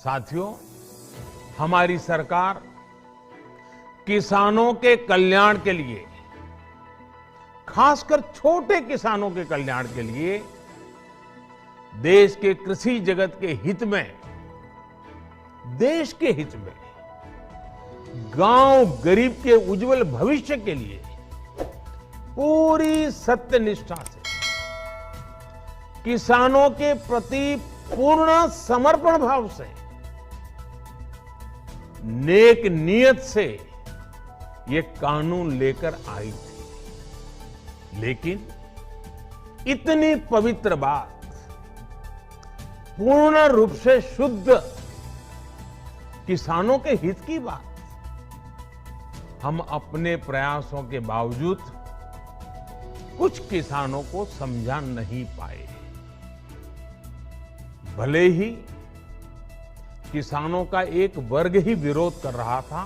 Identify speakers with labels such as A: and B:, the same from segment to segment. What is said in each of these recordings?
A: साथियों, हमारी सरकार किसानों के कल्याण के लिए, खासकर छोटे किसानों के कल्याण के लिए देश के कृषि जगत के हित में, देश के हित में, गांव गरीब के उज्जवल भविष्य के लिए पूरी सत्यनिष्ठा से, किसानों के प्रति पूर्ण समर्पण भाव से, नेक नियत से ये कानून लेकर आई थी। लेकिन इतनी पवित्र बात, पूर्ण रूप से शुद्ध किसानों के हित की बात, हम अपने प्रयासों के बावजूद कुछ किसानों को समझा नहीं पाए। भले ही किसानों का एक वर्ग ही विरोध कर रहा था,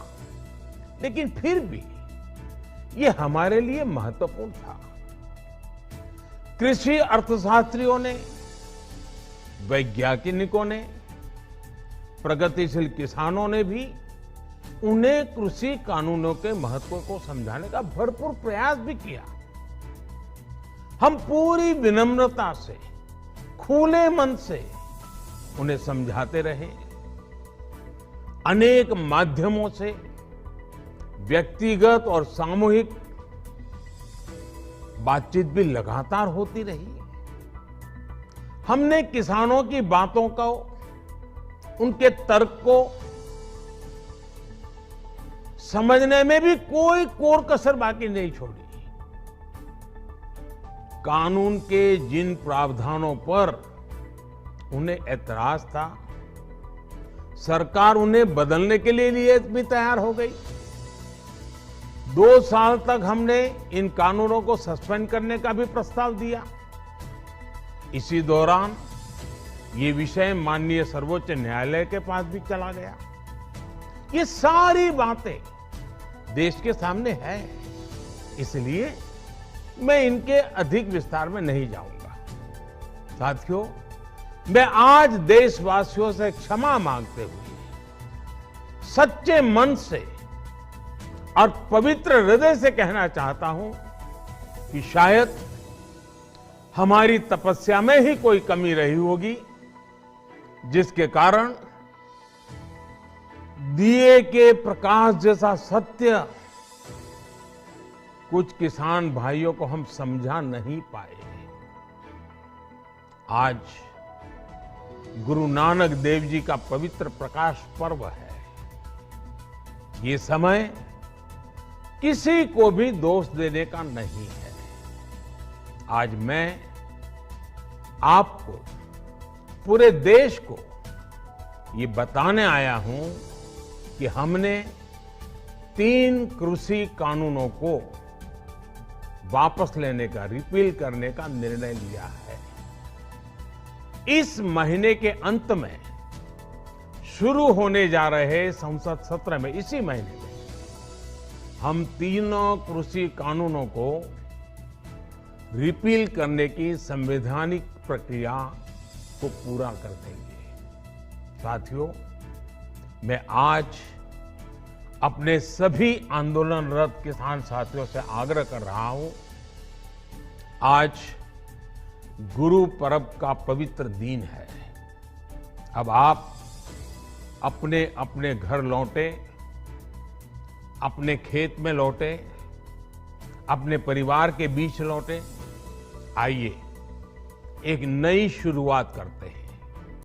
A: लेकिन फिर भी ये हमारे लिए महत्वपूर्ण था। कृषि अर्थशास्त्रियों ने, वैज्ञानिकों ने, प्रगतिशील किसानों ने भी उन्हें कृषि कानूनों के महत्व को समझाने का भरपूर प्रयास भी किया। हम पूरी विनम्रता से, खुले मन से उन्हें समझाते रहे। अनेक माध्यमों से व्यक्तिगत और सामूहिक बातचीत भी लगातार होती रही। हमने किसानों की बातों को, उनके तर्क को समझने में भी कोई कोर कसर बाकी नहीं छोड़ी। कानून के जिन प्रावधानों पर उन्हें ऐतराज था, सरकार उन्हें बदलने के लिए भी तैयार हो गई। 2 साल तक हमने इन कानूनों को सस्पेंड करने का भी प्रस्ताव दिया। इसी दौरान ये विषय माननीय सर्वोच्च न्यायालय के पास भी चला गया। ये सारी बातें देश के सामने है, इसलिए मैं इनके अधिक विस्तार में नहीं जाऊंगा। साथियों, मैं आज देशवासियों से क्षमा मांगते हुए सच्चे मन से और पवित्र हृदय से कहना चाहता हूं कि शायद हमारी तपस्या में ही कोई कमी रही होगी, जिसके कारण दिए के प्रकाश जैसा सत्य कुछ किसान भाइयों को हम समझा नहीं पाए। आज गुरु नानक देव जी का पवित्र प्रकाश पर्व है। ये समय किसी को भी दोष देने का नहीं है। आज मैं आपको, पूरे देश को ये बताने आया हूं कि हमने 3 कृषि कानूनों को वापस लेने का, रिपील करने का निर्णय लिया है। इस महीने के अंत में शुरू होने जा रहे संसद सत्र में, इसी महीने में, हम 3 कृषि कानूनों को रिपील करने की संवैधानिक प्रक्रिया को पूरा कर देंगे। साथियों, मैं आज अपने सभी आंदोलनरत किसान साथियों से आग्रह कर रहा हूं, आज गुरु पर्व का पवित्र दिन है। अब आप अपने अपने घर लौटे, अपने खेत में लौटे, अपने परिवार के बीच लौटे। आइए एक नई शुरुआत करते हैं।